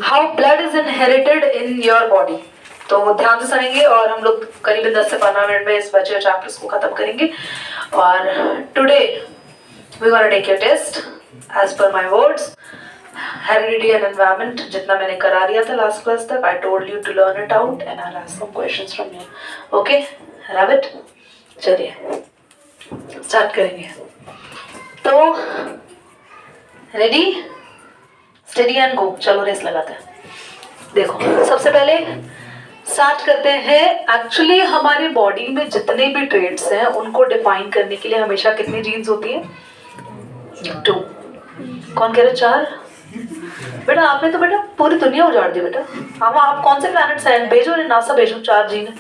How blood is inherited in your body. तो ध्यान से सुनेंगे और हम लोग करीबन 10 से 15 मिनट में इस बचे चैप्टर्स को खत्म करेंगे। और today we gonna take your test as per my words. Heredity and environment जितना मैंने करा दिया था लास्ट क्लास तक, I told you to learn it out and I ask some questions from you. Okay rabbit, चलिए start करेंगे। तो ready, study and go. चलो रेस लगाते हैं। देखो सबसे पहले स्टार्ट करते हैं। एक्चुअली हमारे बॉडी में जितने भी ट्रेड्स हैं उनको डिफाइन करने के लिए हमेशा कितनी जीन्स होती है? 2। कौन कह रहे 4? बेटा आपने तो बेटा पूरी दुनिया उजाड़ दी बेटा। हम आप कौन से प्लैनेट से हैं? भेजो नासा भेजो। 4 जीन है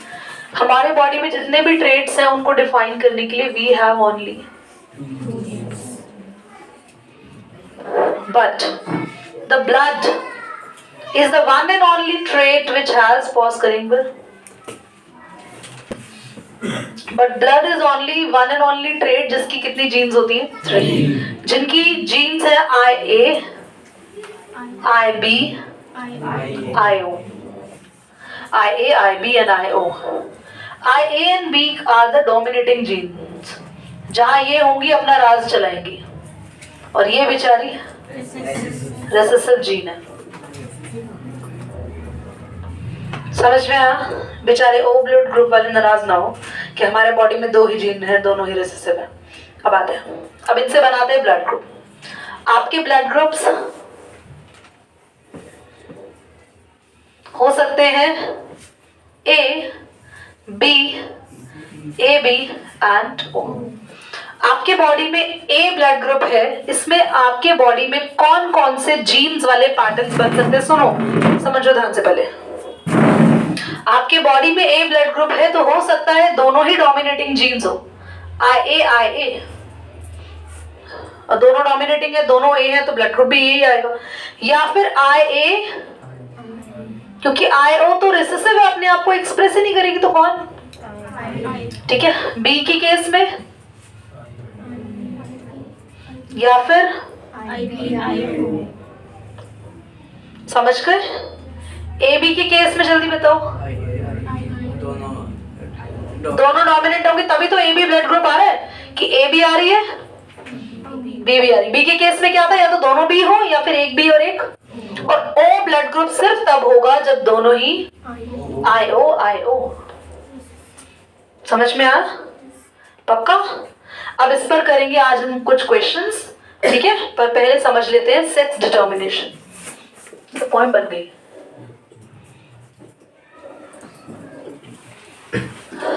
हमारे बॉडी में। जितने भी ट्रेड्स हैं उनको डिफाइन करने के लिए we have only, but the blood is the one and only trait which has, pause करेंगे, but blood is only one and only trait जिसकी कितनी जीन्स होती है? 3। जिनकी जीन्स है IA, IB, IO, IA, IB and IO. IA and B are the dominating genes. जहाँ ये होंगी अपना राज चलाएंगी और ये बेचारी रेसेसिव जीन है। समझ में आया? बेचारे ओ ब्लड ग्रुप वाले नाराज ना हो कि हमारे बॉडी में 2 ही जीन है, दोनों ही रेसेसिव है। अब आते हैं, अब इनसे बनाते हैं ब्लड ग्रुप। आपके ब्लड ग्रुप्स हो सकते हैं A, B, AB and O। आपके बॉडी में ए ब्लड ग्रुप है, इसमें आपके बॉडी में कौन कौन से जीन्स वाले पैटर्न्स बन सकते हैं? सुनो समझो ध्यान से पहले। आपके बॉडी में ए ब्लड ग्रुप है तो हो सकता है दोनों ही डोमिनेटिंग जीन्स हो, IA और दोनों डोमिनेटिंग है, दोनों ए है तो ब्लड ग्रुप भी यही आएगा। या फिर IA, क्योंकि IO तो रिसेसिव है, अपने आप को एक्सप्रेस ही नहीं करेगी तो कौन? ठीक है। बी की केस में या फिर समझ कर ए बी के केस में जल्दी बताओ। दोनों डोमिनेंट होंगे तभी तो ए बी ब्लड ग्रुप आ रहा है कि ए बी आ रही है बी भी आ रही है। बी के केस में क्या था? या तो दोनों बी हो या फिर एक बी और एक। और ओ ब्लड ग्रुप सिर्फ तब होगा जब दोनों ही IO। समझ में आया? पक्का? अब इस पर करेंगे आज हम कुछ क्वेश्चंस, ठीक है? पर पहले समझ लेते हैं सेक्स डिटर्मिनेशन। तो पॉइंट बन गई।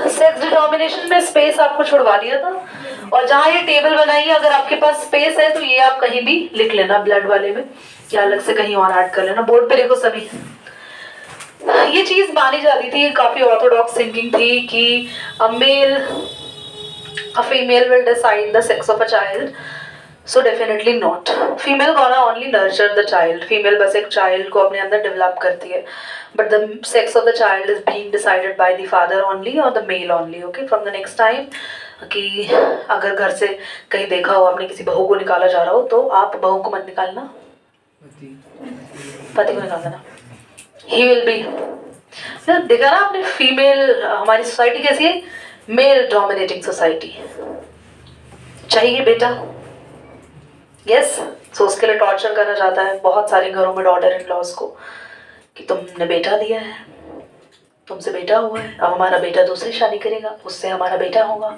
सेक्स डिटर्मिनेशन में स्पेस आपको छुड़वा दिया था और जहां ये टेबल बनाई है अगर आपके पास स्पेस है तो ये आप कहीं भी लिख लेना, ब्लड वाले में या अलग से कहीं और ऐड कर लेना। बोर्ड पे देखो सभी। ये चीज मानी जाती थी, काफी ऑर्थोडॉक्स थिंकिंग थी कि a female will decide the sex of a child, so definitely not. Female gonna only nurture the child. Female बस एक child को अपने अंदर develop करती है, but the sex of the child is being decided by the father only or the male only. Okay, from the next time कि अगर घर से कहीं देखा हो आपने किसी बहू को निकाला जा रहा हो तो आप बहू को मत निकालना, पति को निकाल देना। He will be, देखा ना आपने फीमेल, हमारी सोसाइटी कैसी है? Male dominating society. चाहिए बेटा, यस, सो उसके लिए टॉर्चर करना चाहता है बहुत सारे घरों में डॉटर इन लॉज को कि तुमने बेटा दिया है, तुमसे बेटा हुआ है, अब हमारा बेटा दूसरी शादी करेगा, उससे हमारा बेटा होगा।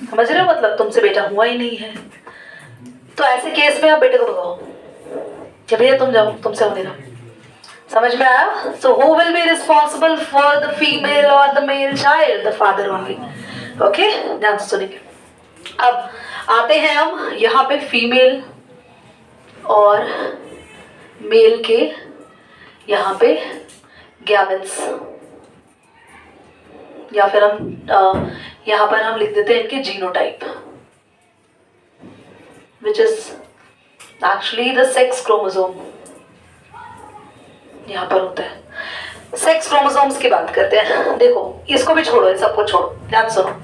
समझ रहे हो? मतलब तुमसे बेटा हुआ ही नहीं है। तो ऐसे केस में आप बेटे को भगाओ कि भैया तुम जाओ, तुमसे होने दो। समझ में आया? So who will be responsible for the female और the male child? The father only. Okay, ध्यान से सुनेंगे। अब आते हैं हम यहाँ पे फीमेल और मेल के यहाँ पे गैमेट्स, या फिर हम यहाँ पर हम लिख देते हैं इनके genotype, which is actually the sex chromosome. यहाँ पर होता है सेक्स क्रोमोसोम्स की बात करते हैं। देखो इसको भी छोड़ो, सबको छोड़ो, ध्यान सुनो।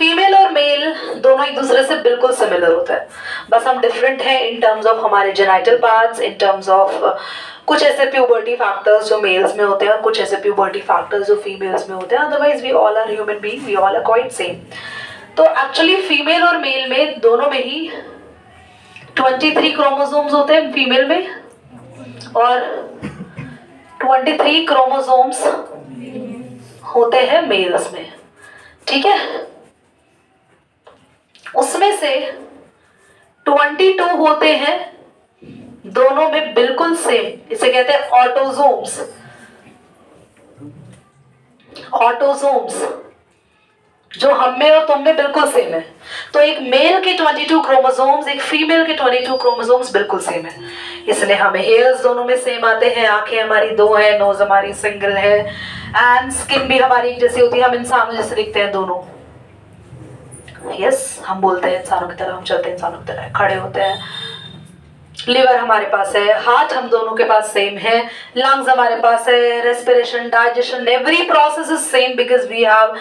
फीमेल और मेल दोनों एक दूसरे से बिल्कुल सिमिलर होता है, बस हम डिफरेंट हैं इन टर्म्स ऑफ हमारे genital parts, in terms of कुछ ऐसे प्यूबर्टी फैक्टर्स जो मेल्स में होते हैं और कुछ ऐसे प्यूबर्टी फैक्टर्स जो फीमेल्स में होते हैं, otherwise we all are human being, we all are quite same. तो एक्चुअली फीमेल और मेल में दोनों में ही 23 क्रोमोसोम्स होते हैं फीमेल में और 23 क्रोमोसोम्स होते हैं मेल्स में, ठीक है। उसमें से 22 होते हैं दोनों में बिल्कुल सेम, इसे कहते हैं ऑटोसोम्स। ऑटोसोम्स जो हम में और तुम में बिल्कुल सेम है। तो एक मेल के 22 क्रोमोसोम्स, एक फीमेल के 22 क्रोमोसोम्स बिल्कुल सेम है, इसलिए हमें हेयर्स दोनों में सेम आते हैं, आंखें हमारी 2 है, नोज हमारी सिंगल है, एंड स्किन भी हमारी एक जैसी होती है, हम इंसानों जैसे दिखते हैं दोनों। यस, हम बोलते हैं इंसानों की तरह, हम चलते हैं इंसानों की तरह, खड़े होते हैं। लिवर हमारे पास है, हार्ट हम दोनों के पास सेम है, लंग्स हमारे पास है, respiration, digestion, every process is same because we have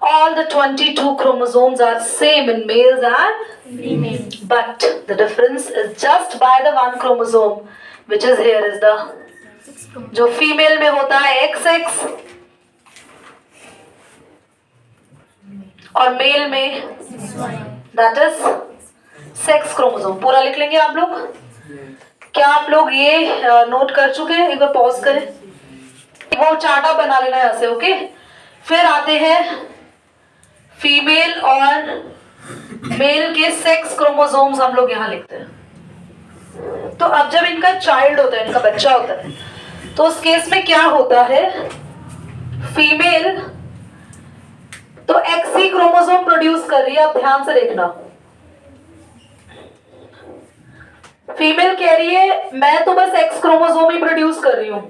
all the 22 chromosomes are same in males and females, but the difference is just by the one chromosome which is here is the जो female में होता है XX और male में that is sex chromosome. पूरा लिख लेंगे आप लोग। क्या आप लोग ये नोट कर चुके हैं? एक बार पॉज करें, वो चार्टा बना लेना यहाँ से, ओके। फिर आते हैं फीमेल और मेल के सेक्स क्रोमोसोम्स, हम लोग यहाँ लिखते हैं। तो अब जब इनका चाइल्ड होता है, इनका बच्चा होता है, तो उस केस में क्या होता है, फीमेल तो XY क्रोमोसोम प्रोड्यूस कर रही है। अब ध्यान से देखना, फीमेल कह रही है मैं तो बस X क्रोमोसोम ही प्रोड्यूस कर रही हूं।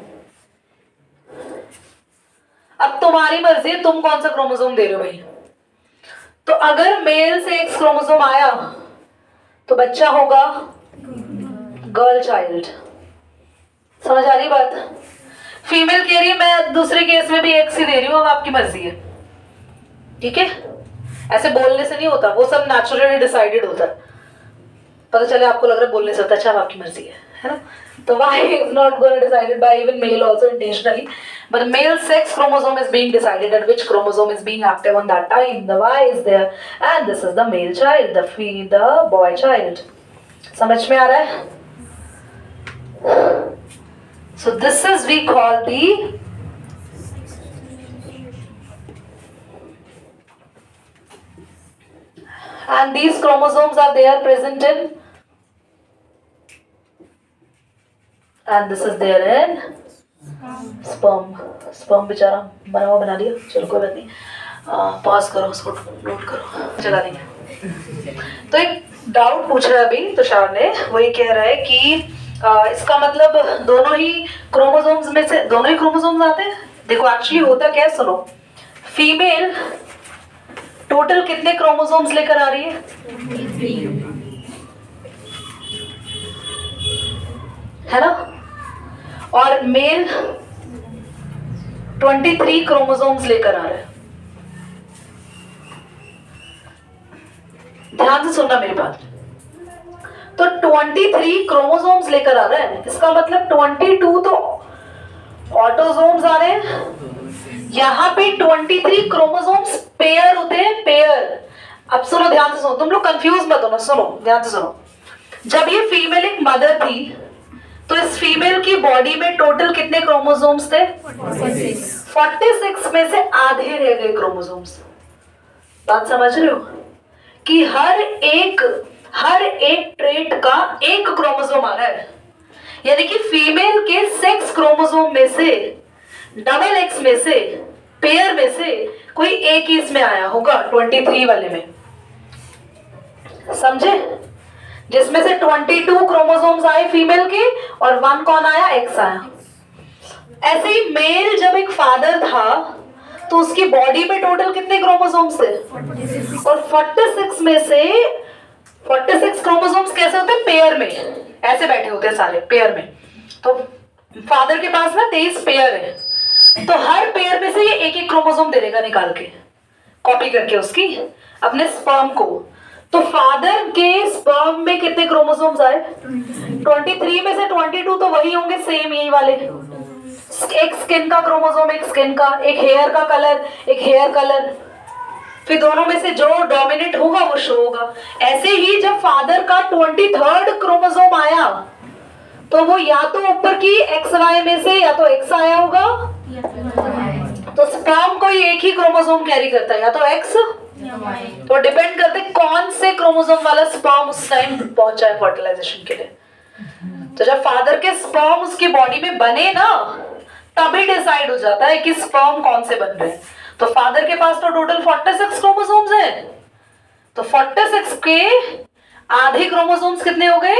अब तुम्हारी मर्जी है तुम कौन सा क्रोमोसोम दे रहे हो भाई। तो अगर मेल से X क्रोमोसोम आया तो बच्चा होगा गर्ल चाइल्ड। समझ आ रही बात? फीमेल कह रही है मैं दूसरे केस में भी X ही दे रही हूं, अब आपकी मर्जी है, ठीक है। ऐसे बोलने से नहीं होता, वो सब नेचुरली डिसाइडेड होता है। पता चले आपको लग रहा है बोलने से होता है, अच्छा अब आपकी मर्जी है ना। तो why is not going to decided by even male also intentionally, but the male sex chromosome is being decided at which chromosome is being active on that time. The Y is there, and this is the male child, the boy child. समझ में आ रहा है? So this is we call the and these chromosomes are there present in and this is there in sperm बेचारा बना दिया, चलो कोई बात नहीं, पॉज करो, उसको नोट करो, चला देंगे। तो एक डाउट पूछ रहा है अभी तुषार ने, वो ये कह रहा है कि इसका मतलब दोनों ही क्रोमोसोम्स में से दोनों ही क्रोमोसोम्स आते हैं। देखो एक्चुअली होता क्या है, सुनो, फीमेल टोटल कितने क्रोमोसोम्स लेकर आ रही है? है ना। और मेल 23 क्रोमोसोम्स लेकर आ रहा है। ध्यान से सुनना मेरी बात। तो 23 क्रोमोसोम्स लेकर आ रहा है, इसका मतलब 22 तो ऑटोसोम्स आ रहे हैं। यहां पे 23 क्रोमोसोम्स पेयर होते हैं, पेयर। अब सुनो ध्यान से सुनो, तुम लोग कंफ्यूज मत होना, सुनो ध्यान से सुनो। जब ये फीमेल एक मदर थी तो इस फीमेल की बॉडी में टोटल कितने क्रोमोसोम्स थे? 46 में से आधे रह गए क्रोमोसोम्स। बात समझ रहे हो कि हर एक ट्रेट का एक क्रोमोसोम आ रहा है। यानी कि फीमेल के सेक्स क्रोमोसोम में से, डबल एक्स में से, पेयर में से कोई एक ही इसमें आया होगा, 23 वाले में, समझे? जिसमें से 22 क्रोमोसोम्स आए फीमेल के और 1 कौन आया? एक्स आया। ऐसे ही मेल जब एक फादर था तो उसकी बॉडी में टोटल कितने क्रोमोसोम्स थे? और 46 में से 46 क्रोमोसोम्स कैसे होते हैं? पेयर में, ऐसे बैठे होते हैं सारे पेयर में। तो फादर के पास ना 23 पेयर है, तो हर पेयर में से ये एक एक क्रोमोसोम दे देगा निकाल के, कॉपी करके उसकी। अपने स्पर्म को। तो फादर के स्पर्म में कितने क्रोमोसोम्स आए? 23 में से 22 तो वही होंगे, सेम यही वाले। एक स्किन का क्रोमोसोम, एक स्किन का, एक हेयर का कलर, एक हेयर कलर, फिर दोनों में से जो डोमिनेट होगा वो शो होगा। ऐसे ही जब फादर का 23rd क्रोमोसोम आया तो वो या तो ऊपर की XY में से या तो X आया होगा, तो स्पर्म कोई एक ही क्रोमोसोम कैरी करता है, या तो X, तो डिपेंड करते कौन से क्रोमोसोम वाला स्पर्म उस टाइम पहुंचा है फर्टिलाइजेशन के लिए। तो जब फादर के स्पर्म उसकी बॉडी में बने ना, तभी डिसाइड हो जाता है कि स्पर्म कौन से बन रहे हैं। तो फादर के पास तो टोटल 46 क्रोमोसोम्स हैं, तो 46 के आधे क्रोमोसोम्स कितने हो गए?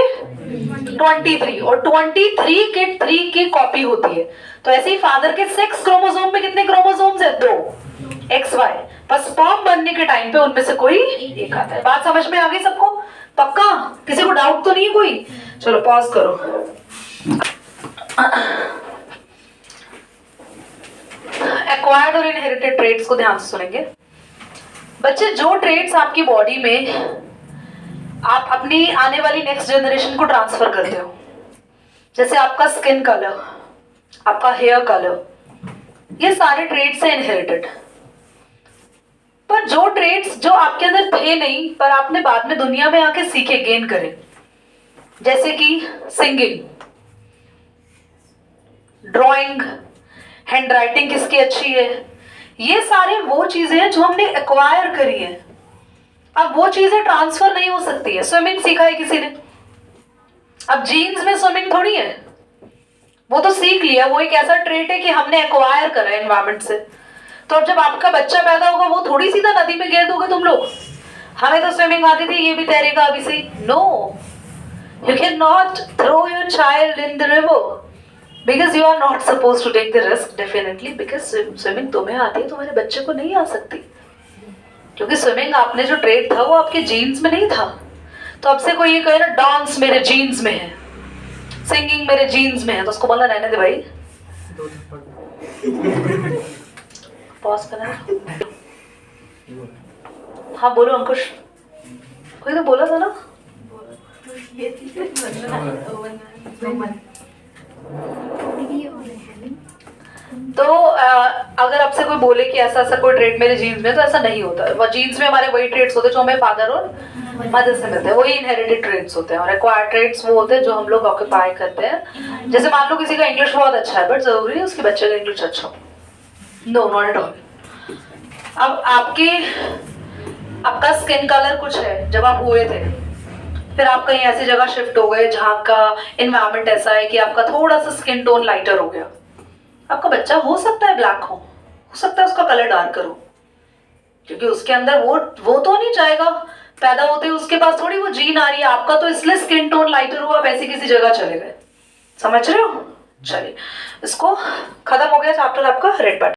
23, और 23 के 3 की कॉपी होती है। तो ऐसे ही फादर के 6 क्रोमोसोम में कितने क्रोमोसोम्स है? 2 XY, पर स्पर्म बनने के टाइम पे उनमें से कोई एक आता है। बात समझ में आ गई सबको? पक्का? किसी को डाउट तो नहीं कोई? चलो पॉज करो। एक्वायर्ड और इनहेरिटेड ट्रेट्स को ध्यान से सुनेंगे बच्चे। जो ट्रेट्स आपकी बॉडी में आप अपनी आने वाली नेक्स्ट जनरेशन को ट्रांसफर करते हो, जैसे आपका स्किन कलर, आपका हेयर कलर, ये सारे ट्रेट्स हैं इनहेरिटेड। पर जो ट्रेट्स जो आपके अंदर थे नहीं, पर आपने बाद में दुनिया में आके सीखे, गेन करे, जैसे कि सिंगिंग, ड्राइंग, हैंड राइटिंग किसकी अच्छी है, ये सारे वो चीजें हैं जो हमने एक्वायर करी है। अब वो चीजें ट्रांसफर नहीं हो सकती है। स्विमिंग सीखा है किसी ने, अब जीन्स में स्विमिंग थोड़ी है, वो तो सीख लिया, वो एक ऐसा ट्रेट है कि हमने एक्वायर करा है एनवायरमेंट से। तो अब जब आपका बच्चा पैदा होगा वो थोड़ी सीधा नदी में गिर दोगे तुम लोग, हमें तो स्विमिंग आती थी, ये भी तैरेगा अभी से। No, you can not throw your child in the river because you are not supposed to take the risk, definitely, because swimming तुम्हें आती है, तुम्हारे बच्चे को नहीं आ सकती, क्योंकि स्विमिंग आपने जो ट्रेड था वो आपके जीन्स में नहीं था। तो अब से कोई ये कहे ना डांस मेरे जीन्स में है, सिंगिंग मेरे जीन्स में है, तो उसको बोलना रहने दे भाई, पॉज करना। हाँ बोलो अंकुश, कोई तो बोला था ना। तो अगर आपसे कोई बोले कि ऐसा ऐसा कोई ट्रेड मेरे जीन्स में, तो ऐसा नहीं होता। वो जीन्स में हमारे वही ट्रेड्स होते हैं जो हमें फादर और मदर से मिलते हैं, वही इनहेरिटेड ट्रेड्स होते हैं। और एक्वायर्ड ट्रेड्स वो होते हैं जो हम लोग ऑक्यूपाई करते हैं। जैसे मान लो किसी का इंग्लिश बहुत अच्छा है, बट जरूरी है उसके बच्चे का इंग्लिश अच्छा हो? No, not at all. अब आपका स्किन कलर कुछ है जब आप हुए थे, फिर आप कहीं ऐसी जगह शिफ्ट हो गए जहाँ का एनवायरनमेंट ऐसा है कि आपका थोड़ा सा स्किन टोन लाइटर हो गया, आपका बच्चा हो सकता है ब्लैक हो सकता है उसका कलर डार्कर हो, क्योंकि उसके अंदर वो तो नहीं चाहेगा पैदा होते, उसके पास थोड़ी वो जीन आ रही है। आपका तो इसलिए स्किन टोन लाइटर हुआ, आप ऐसी किसी जगह चले गए। समझ रहे हो? चलिए, इसको खत्म हो गया चैप्टर आपका, रेड बटन।